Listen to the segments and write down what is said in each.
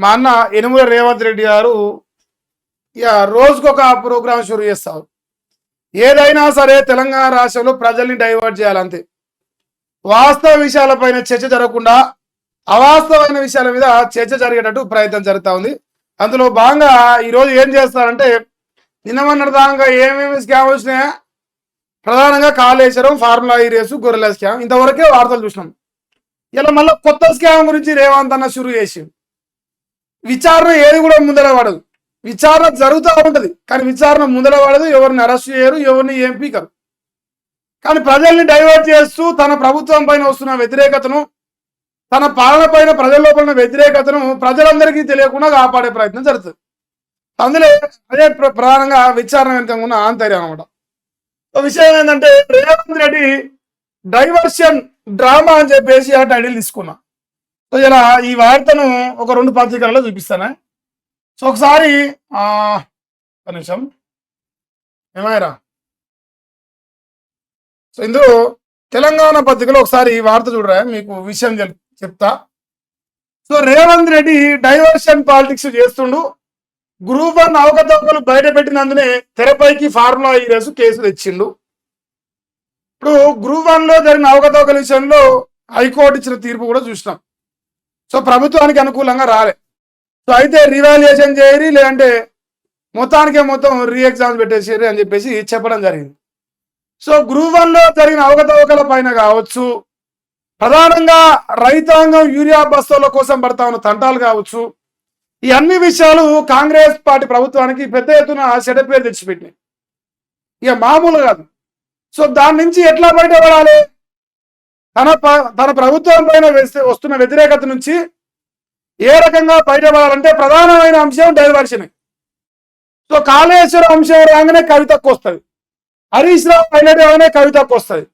మా అన్న యనుమల రేవంత్ రెడ్డి గారు ఇక రోజుకొక ప్రోగ్రాం షురూ చేస్తారు. ఏదైనా సరే తెలంగాణ రాష్ట్రంలో ప్రజల్ని డైవర్ట్ చేయాలంతే. వాస్తవ విషయాలపైన చర్చ జరగకుండా అవాస్తవమైన విషయాల మీద చర్చ జరిగేటట్టు ప్రయత్నం జరుగుతూ ఉంది. అందులో భాగంగా ఈరోజు ఏం చేస్తారంటే, నిన్నమన్నదాకా ఏమేమి స్కామ్ వచ్చినాయా, ప్రధానంగా కాళేశ్వరం, ఫార్ములా ఈ రేసు, గొర్రెల స్కామ్, ఇంతవరకే వార్తలు చూసినాం. ఇలా మళ్ళీ కొత్త స్కామ్ గురించి రేవంత్ అన్న షురూ చేసి విచారణ ఏది కూడా ముందర పడదు. విచారణ జరుగుతూ ఉంటుంది కానీ విచారణ ముందర పడదు. ఎవరిని అరెస్ట్ చేయరు, ఎవరిని ఏం పీకరు. కానీ ప్రజల్ని డైవర్ట్ చేస్తూ తన ప్రభుత్వం పైన వస్తున్న వ్యతిరేకతను, తన పాలన పైన ప్రజల లోపల వ్యతిరేకతను ప్రజలందరికీ తెలియకుండా కాపాడే ప్రయత్నం జరుగుతుంది. అందులో అదే ప్రధానంగా విచారణ వెనుక ఉన్న ఆంతర్యం అనమాట. విషయం ఏంటంటే, రేవంత్ రెడ్డి డైవర్షన్ డ్రామా అని చెప్పేసి ఆ టైటిల్ తీసుకున్నా. సో ఇలా ఈ వార్తను ఒక 2 పత్రికలలో చూపిస్తాను. సో ఒకసారి నిమిషం ఏమైనా. సో ఇందులో తెలంగాణ పత్రికలో ఒకసారి ఈ వార్త చూడరా, మీకు విషయం చెప్తా. So Revanth Reddy diversion politics చేస్తుండు, గ్రూప్ 1 అవకతవకలు బయట పెట్టినందునే తెరపైకి ఫార్ములా ఈ రేసు కేసు తెచ్చిండు. ఇప్పుడు గ్రూప్ 1లో జరిగిన అవకతవకల విషయంలో హైకోర్టు ఇచ్చిన తీర్పు కూడా చూసినాం. సో ప్రభుత్వానికి అనుకూలంగా రాలే. సో అయితే రివాల్యుయేషన్ చేయరి, లేదంటే మొత్తం రీ ఎగ్జామ్స్ పెట్టేసేరి అని చెప్పేసి చెప్పడం జరిగింది. సో గ్రూప్ 1లో జరిగిన అవకతవకల పైన కావచ్చు, ప్రధానంగా రైతాంగం యూరియా బస్తాల కోసం పడతా ఉన్న తంటాలు కావచ్చు, ఈ అన్ని విషయాలు కాంగ్రెస్ పార్టీ ప్రభుత్వానికి పెద్ద ఎత్తున చెడ్డ పేరు తెచ్చిపెట్టినాయి. ఇక మామూలు కాదు. సో దాని నుంచి ఎట్లా బయటపడాలి? తన ప్రభుత్వం పైన వస్తున్న వ్యతిరేకత నుంచి ఏ రకంగా బయటపడాలంటే ప్రధానమైన అంశం డైవర్షన్. సో కాళేశ్వరం అంశం రాగానే కవితకు వస్తుంది, హరీష్ రావు హైలైట్ అవగానే కవితకు వస్తుంది.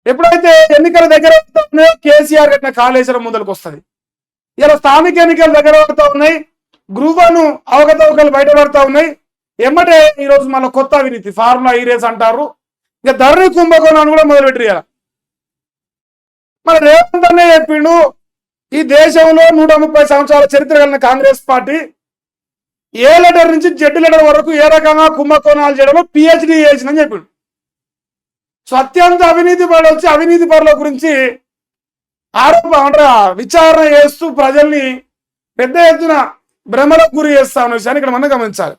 ఎప్పుడైతే ఎన్నికల దగ్గర ఉన్నాయో కేసీఆర్ కట్టిన కాళేశ్వరం ముందరకు వస్తుంది. ఇలా స్థానిక ఎన్నికలు దగ్గర పడుతూ ఉన్నాయి, గ్రూప్ 1 అవకతవకలు బయటపడుతూ ఉన్నాయి. ఎమ్మటే ఈరోజు మళ్ళీ కొత్త అవినీతి ఫార్ములా ఈ రేస్ అంటారు. ఇక ధరణి కుంభకోణాన్ని కూడా మొదలుపెట్టారు. మన రేవంత్ అనే చెప్పిండు, ఈ దేశంలో 130 సంవత్సరాల చరిత్ర కలిగిన కాంగ్రెస్ పార్టీ ఏ లెటర్ నుంచి జెడ్ లెటర్ వరకు ఏ రకంగా కుంభకోణాలు చేయడంలో పిహెచ్డి చేసిందని చెప్పిండు. సో అత్యంత అవినీతి పరులు వచ్చి అవినీతి పరుల గురించి విచారణ చేస్తూ ప్రజల్ని పెద్ద ఎత్తున భ్రమలకు గురి చేస్తా ఉన్న విషయాన్ని ఇక్కడ మనం గమనించాలి.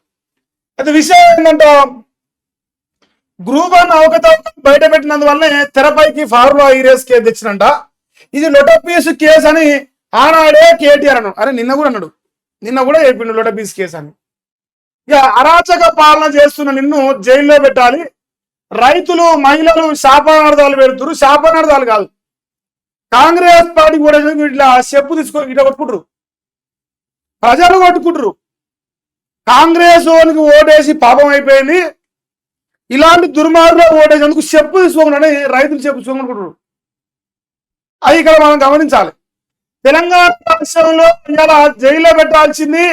అయితే విషయం ఏంటంటే, గ్రూప్ 1 అవకతవకలు బయట పెట్టినందువల్లనే తెరపైకి ఫార్ములా ఈ రేస్ కేసు తెచ్చినంట. ఇది లొటపీస్ కేసు అని ఆనాడే కేటీఆర్ అన్నాడు. అరే నిన్న కూడా చెప్పిండు లొటపీస్ కేసు అని. ఇక అరాచక పాలన చేస్తున్న నిన్ను జైల్లో పెట్టాలి, రైతులు మహిళలు శాపనార్థాలు పెడుతురు. శాపనార్థాలు కాదు, కాంగ్రెస్ పార్టీ కూడా ఇట్లా చెప్పు తీసుకొని ఇట్లా కొట్టుకుంటారు, ప్రజలు కొట్టుకుంటారు. కాంగ్రెస్ ఓనికి ఓటేసి పాపం అయిపోయింది, ఇలాంటి దుర్మార్గులు ఓటేసేందుకు చెప్పు తీసుకోకుండా రైతులు చెప్పు తీసుకోనుకుంటారు. అది ఇక్కడ మనం గమనించాలి. తెలంగాణ రాష్ట్రంలో ఇలా జైల్లో పెట్టాల్సింది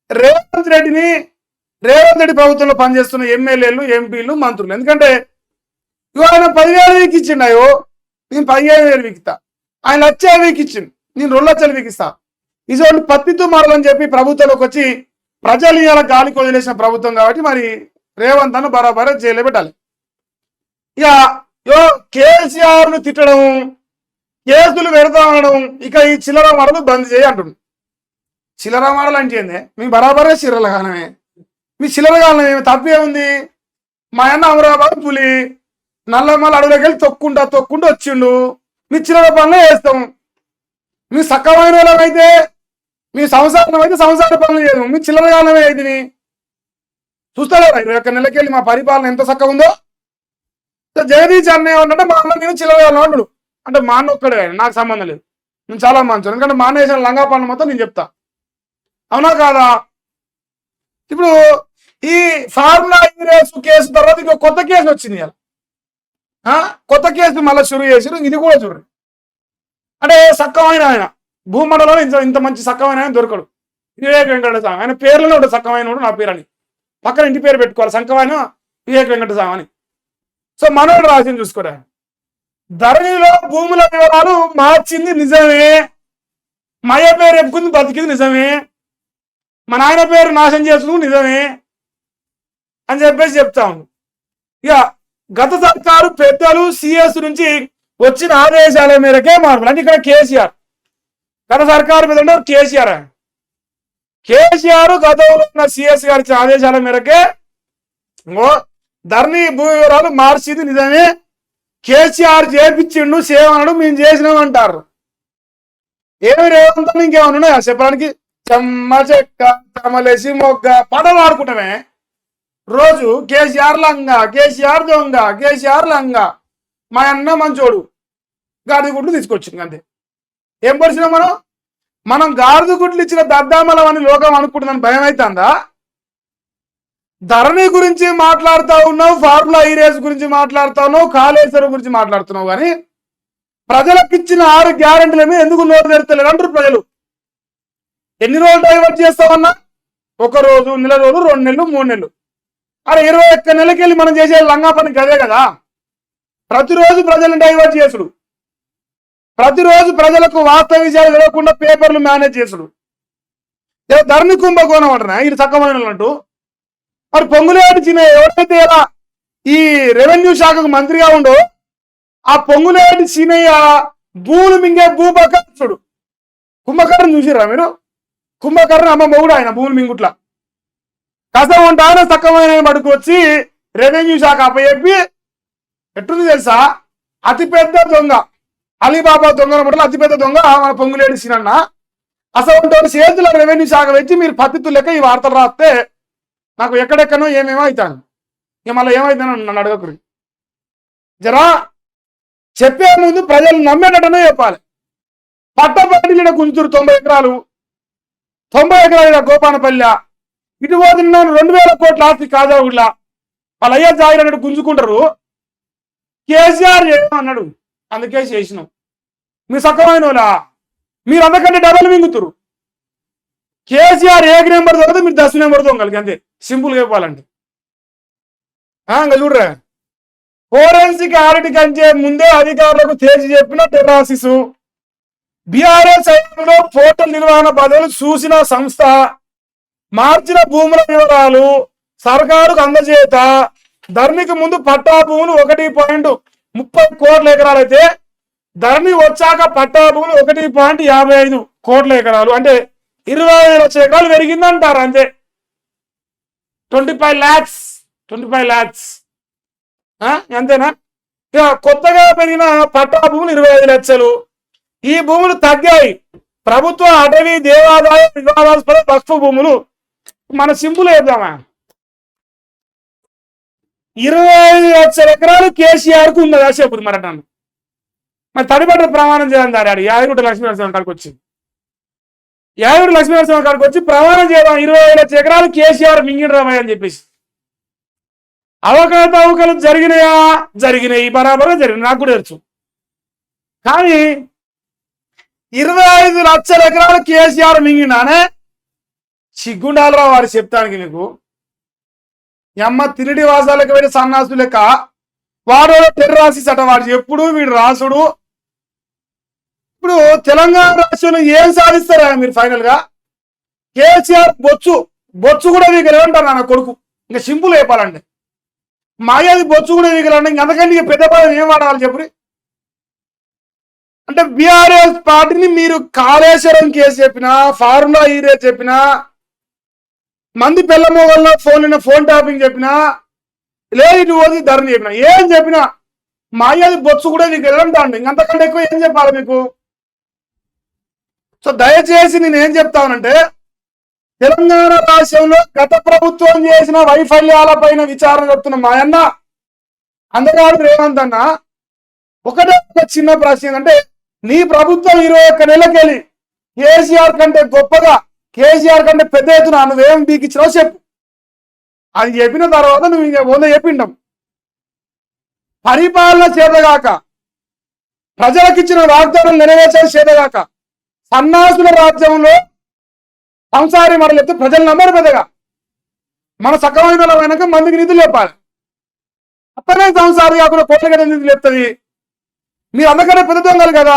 రేవంత్ రెడ్డిని, రేవంత్ రెడ్డి ప్రభుత్వంలో పనిచేస్తున్న ఎమ్మెల్యేలు, ఎంపీలు, మంత్రులు. ఎందుకంటే ఆయన 10,000 వీక్ ఇచ్చిండు, నేను 15,000 వీకిస్తా. ఆయన 1,00,000 వీక్ ఇచ్చిండు, నేను 2,00,000 వీకిస్తా. ఇటువంటి పత్తితో మారలని చెప్పి ప్రభుత్వంలోకి వచ్చి ప్రజలు ఇలా గాలికి వదిలేసిన ప్రభుత్వం కాబట్టి మరి రేవంత్ అన్న బరాబర్ జైల్లో పెట్టాలి. ఇక కేసీఆర్ ను తిట్టడం, కేసులు పెడతా అనడం, ఇక ఈ చిల్లర మాటలు బంద్ చేయి అంటుంది. చిల్లర మాటలు అంటే ఏంది? మీకు బరాబరే చిల్లర గానమే, మీ చిల్లర గానం ఏమి తప్పే ఉంది? మా అన్న అమరాబాద్ పులి నల్లమల్ల అడవులోకి వెళ్ళి తొక్కుంటూ వచ్చిండు. మీ చిల్లర పనులు చేస్తాం. మీ సక్కమైన వాళ్ళమైతే, మీ సంసారం అయితే సంసార పనులు చేయదు, మీ చిల్లర గానమే అయితే చూస్తారా? 21 నెలలకి వెళ్ళి మా పరిపాలన ఎంత చక్కగా ఉందో. జగదీష్ అన్న ఏమన్నంటే, మా అన్న నేను చిల్లర అంటాడు. అంటే మా అన్న ఒక్కడే, నాకు సంబంధం లేదు, నేను చాలా మంచి. ఎందుకంటే మా అన్న వేసిన లంగా పనులు మొత్తం నేను చెప్తా, అవునా కాదా? ఇప్పుడు ఈ ఫార్ములా కేసు తర్వాత ఇంకో కొత్త కేసు వచ్చింది. కొత్త కేసు మళ్ళీ షురూ చేసారు. ఇది కూడా చూడండి, అంటే సక్కమైన ఆయన భూమండలంలో ఇంత మంచి సక్కమైన ఆయన దొరకడు. వివేక్ వెంకటస్వామి, ఆయన పేర్లోనే ఉంటుంది సక్కమైన నా పేరు అని, పక్కన ఇంటి పేరు పెట్టుకోవాలి, సక్కమైన వివేక్ వెంకటస్వామి అని. సో మనోడు రాసింది చూసుకోరా, ధరణిలో భూముల వివరాలు మార్చింది నిజమే, మా అయ్య పేరు చెప్పుకుంది బతికింది నిజమే, మా నాయన పేరు నాశనం చేసుకుంది నిజమే అని చెప్పేసి చెప్తాము. ఇక గత సర్కారు పెద్దలు సిఎస్ నుంచి వచ్చిన ఆదేశాల మేరకే మార్పులు. అంటే ఇక్కడ కేసీఆర్ గత సర్కారు పెద్ద కేసీఆర్ గతంలో ఉన్న సిఎస్ గారి ఇచ్చిన ఆదేశాల మేరకే ధరణి భూ వివరాలు మార్చింది నిజమే, కేసీఆర్ చేపించిండు సేవనడు మేము చేసినామంటారు. ఏమి రేవంతం ఇంకేమైనా ఉన్నాయా చెప్పడానికి? చెమ్మ చెక్క చెమలేసి మొగ్గ పాటలు ఆడుకుంటామే రోజు. కేసీఆర్ లంగా, కేసీఆర్ దొంగ, కేసీఆర్ లంగా, మా అన్న మంచోడు, గాడిద గుడ్లు తీసుకొచ్చింది అంతే. ఏం పరిచినాం మనం గాడిద గుడ్లు ఇచ్చిన దద్దామలం అని లోకం అనుకుంటుందని భయం అవుతుందా? ధరణి గురించి మాట్లాడుతూ ఉన్నావు, ఫార్ములా ఈరేస్ గురించి మాట్లాడుతూ ఉన్నావు, కాళేశ్వరం గురించి మాట్లాడుతున్నావు, కానీ ప్రజలకు ఇచ్చిన 6 గ్యారెంటీల మీద ఎందుకు నోరు తెరుతలేరు అంటారు ప్రజలు. ఎన్ని రోజులు డైవర్ట్ చేస్తామన్నా? 1 రోజు, నెల రోజులు, 2 నెలలు, 3 నెలలు. అరే 21 నెలలకి వెళ్ళి మనం చేసే లంగా పని గదే కదా. ప్రతిరోజు ప్రజలను డైవర్ట్ చేసుడు, ప్రతిరోజు ప్రజలకు వాస్తవ విషయాలు తెలియకుండా పేపర్లు మేనేజ్ చేసుడు. ధరణి కుంభకోణం అంటున్నా ఇది చక్కమైన అంటూ. మరి పొంగులేటి చిన్న ఎవరైతే ఇలా ఈ రెవెన్యూ శాఖకు మంత్రిగా ఉండో ఆ పొంగులేటి సీనయ్య భూములు మింగే భూపకర్ణుడు. కుంభకర్ణ చూసిరా మీరు? కుంభకర్ణ అమ్మ మొగుడు ఆయన భూములు మింగుట్ల కసం ఉంటానే చక్కమైన పడుకు వచ్చి రెవెన్యూ శాఖ అప్పచెప్పి ఎట్టుంది తెలుసా? అతిపెద్ద దొంగ అలీబాబా దొంగల మటలు అతిపెద్ద దొంగ మన పొంగులేటి సీనన్న. అసలు చేతుల రెవెన్యూ శాఖ వచ్చి మీరు పత్తిత్తు లెక్క ఈ వార్తలు రాస్తే నాకు ఎక్కడెక్కనో ఏమేమో అవుతాను. ఇక మళ్ళీ ఏమైందని నన్ను అడగకురి. జరా చెప్పే ముందు ప్రజలు నమ్మేటట్టునే చెప్పాలి. పట్టపల్లి గుంటూరు 90 ఎకరాలు, 90 ఎకరాలు గోపానపల్లె, ఇటు పోతున్నాను 2000 కోట్ల ఆస్తి కాజాగుడ్ల. వాళ్ళ అయ్యా జాగిరన్నట్టు గుంజుకుంటారు. కేసీఆర్ అన్నాడు అందుకే చేసినాం. మీరు సక్కమైన వాళ్ళా? మీరు అంతకంటే డబల్ మింగుతురు. కేసీఆర్ 1 నెంబర్ దొరికితే మీరు 10 నెంబర్ దొంగలకి అంతే. సింపుల్గా చెప్పాలంటే ఇంకా చూడరా, ఫోరెన్సిక్ ఆడిట్ కంటే ముందే అధికారులకు తేల్చి చెప్పిన టెర్రాసిస్. బీఆర్ఎస్ హయాంలో పోర్టల్ నిర్వహణ పదవులు చూసిన సంస్థ మార్చిన భూముల వివరాలు సర్కారుకు అందజేత ధరణికి ముందు పట్టా భూములు 1.30 కోట్ల ఎకరాలు అయితే ధరణి వచ్చాక పట్టా భూములు 1.55 కోట్ల ఎకరాలు, అంటే 25 లక్షల ఎకరాలు పెరిగిందంటారు అంతే. 25 lakhs అంతేనా? ఇక కొత్తగా పెరిగిన పట్టా భూములు 25 లక్షలు. ఈ భూములు తగ్గాయి. ప్రభుత్వ అటవీ దేవాదాయ వివాదాస్పద వక్ఫ్ భూములు మన సింపుల్ వేద్దామా 25 లక్షల ఎకరాలు కేసీఆర్ కు ఉన్నదా చెప్పు మరటాను. మరి తడిబట్ట ప్రమాణం చేయాలి దాడాడు యాదగిరి లక్ష్మీనరసింహ కాడికి వచ్చి, యాదగిరి లక్ష్మీనరసింహ కాడికి వచ్చి ప్రమాణం చేద్దాం 25 లక్షల ఎకరాలు కేసీఆర్ మింగినరామయ్య అని చెప్పేసి. అవకతవకలు జరిగినాయి బరాబర్ జరిగినాయి, నాకు కూడా తెలుసు. కానీ 25 లక్షల ఎకరాలు కేసీఆర్ మింగినానే సిగ్గుండాలరావు వారు చెప్తానికి. నీకు ఎమ్మ తిరిడి వాసాలకు వెళ్ళి సన్నాసు లెక్క వాడు టెర్రాసిస్ అట వాడు ఎప్పుడు వీడు రాసుడు. ఇప్పుడు తెలంగాణ రాష్ట్రంలో ఏం సాధిస్తారా మీరు? ఫైనల్ గా కేసీఆర్ బొచ్చు కూడా మీకు ఏమంటారు నా కొడుకు. ఇంకా సింపుల్ చెప్పాలండి, మాయాది బొచ్చు కూడా వీగలండి. ఇంకంతకంటే పెద్ద పదవి ఏం వాడాలి చెప్పు. అంటే బీఆర్ఎస్ పార్టీని మీరు కాళేశ్వరం కేసు చెప్పినా, ఫార్ములా ఈరే చెప్పినా, మంది పిల్లమోగల్లో ఫోన్ ట్యాపింగ్ చెప్పినా, లేదు ఇటు పోది ధరణి చెప్పినా, ఏం చెప్పినా మాయాది బొచ్చు కూడా మీకు వెళ్ళంటాండి. ఇంకంతకంటే ఎక్కువ ఏం చెప్పాలి మీకు? సో దయచేసి నేను ఏం చెప్తానంటే, తెలంగాణ రాష్ట్రంలో గత ప్రభుత్వం చేసిన వైఫల్యాలపైన విచారణ చెప్తున్న మాయన్న అందగాడు రేవంత్ అన్న ఒకటే ఒక చిన్న ప్రశ్న ఏంటంటే, నీ ప్రభుత్వం 21 నెలలకెళ్ళి కేసీఆర్ కంటే గొప్పగా, కేసీఆర్ కంటే పెద్ద ఎత్తున నువ్వేం బీకిచ్చినావు చెప్పు. అది చెప్పిన తర్వాత నువ్వు ఇంకా 100 చెప్పింటాం. పరిపాలన చేతగాక, ప్రజలకిచ్చిన వాగ్దానం నెరవేర్చడం చేతగాక, సన్నాసుల రాజ్యంలో సంసారి మరలెత్తే ప్రజలు నమ్మరు పెద్దగా. మన సకమైన వెనక మందికి నిధులు చెప్పాలి. అప్పనే సంసారి కాకుండా కోట్ల నిధులు చెప్తుంది. మీరు అందరికన్నా పెద్ద దొంగలు కదా.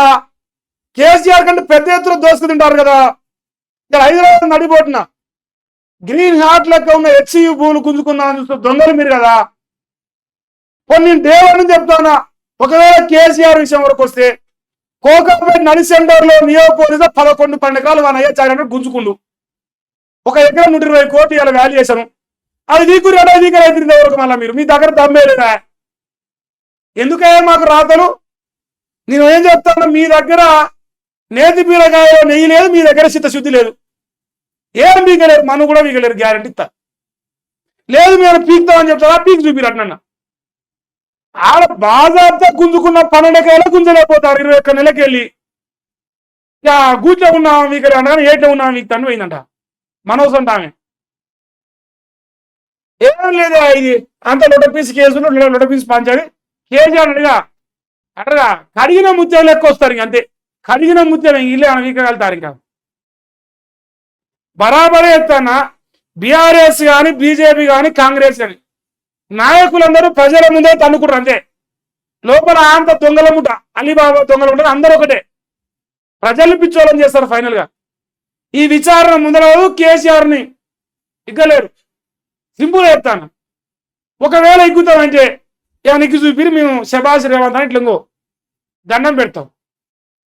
కేసీఆర్ కంటే పెద్ద ఎత్తున దోసుకు తింటారు కదా. ఇక్కడ హైదరాబాద్ నడిపోతున్న గ్రీన్ హార్ట్ లెక్క ఉన్న హెచ్సియు భూములు గుంజుకున్నా చూస్తూ దొంగలు మీరు కదా. కొన్ని దేవుడిని చెప్తానా, ఒకవేళ కేసీఆర్ విషయం వరకు వస్తే కోకాపేట నడి సెంటర్ లో నియోజకవర్గ 11-12 ఎకరాలు వాన అయ్యే చాలంటే గుంజుకుండు. 1 ఎకరం 120 కోట్లు ఇలా వాల్యుయేషన్. అది వీకు అవుతుంది వరకు మళ్ళీ మీరు మీ దగ్గర దమ్మే లేదా? ఎందుకయ్యా మాకు రాతలు? నేను ఏం చెప్తాను, మీ దగ్గర నేతి బీరకాయలో నెయ్యి లేదు, మీ దగ్గర చిత్తశుద్ధి లేదు. ఏం పీకలేరు, మనం కూడా పీకలేరు, గ్యారెంటీ ఇస్తా. లేదు మేము పీకుతామని చెప్తారా, పీకి చూపిరట్నన్న. ఆడ బాజాబ్తా గుంజుకున్న 12 ఎకరాలు గుంజలేకపోతారు 21 నెలకి వెళ్ళి. గూట్లో ఉన్నాం వీకలు అనగానే ఏట్లో ఉన్నాం వీక్ తను పోయిందంట మనోజ్ అంట. ఆమె ఏం లేదా ఇది అంత లొటపీస్ కేసులు లొటపీస్ పంచాలి కేసీఆర్ అడిగా అటగా కడిగిన ముత్యం లెక్క వస్తారు. ఇంక అంతే, కడిగిన ముత్యం ఇల్లే అని వీకగలుగుతారు. ఇంకా బరాబరే ఎత్తానా బీఆర్ఎస్ కానీ బీజేపీ కానీ కాంగ్రెస్ కానీ నాయకులందరూ ప్రజల ముందే తన్నుకుంటారు. అంతే, లోపల అంత దొంగల ముఠ అలీబాబా దొంగల ముఠ అందరూ ఒకటే, ప్రజల్ని పిచ్చోళ్ళని చేస్తారు. ఫైనల్ గా ఈ విచారణ ముందర కేసీఆర్ ని ఇగ్గలేరు. సింపుల్ చెప్తాను, ఒకవేళ ఇగ్గుతామంటే ఏమైనా ఇగ్గు చూపిరి మేము శబాష్ రేవంత్ అని ఇట్లా దండం పెడతాం.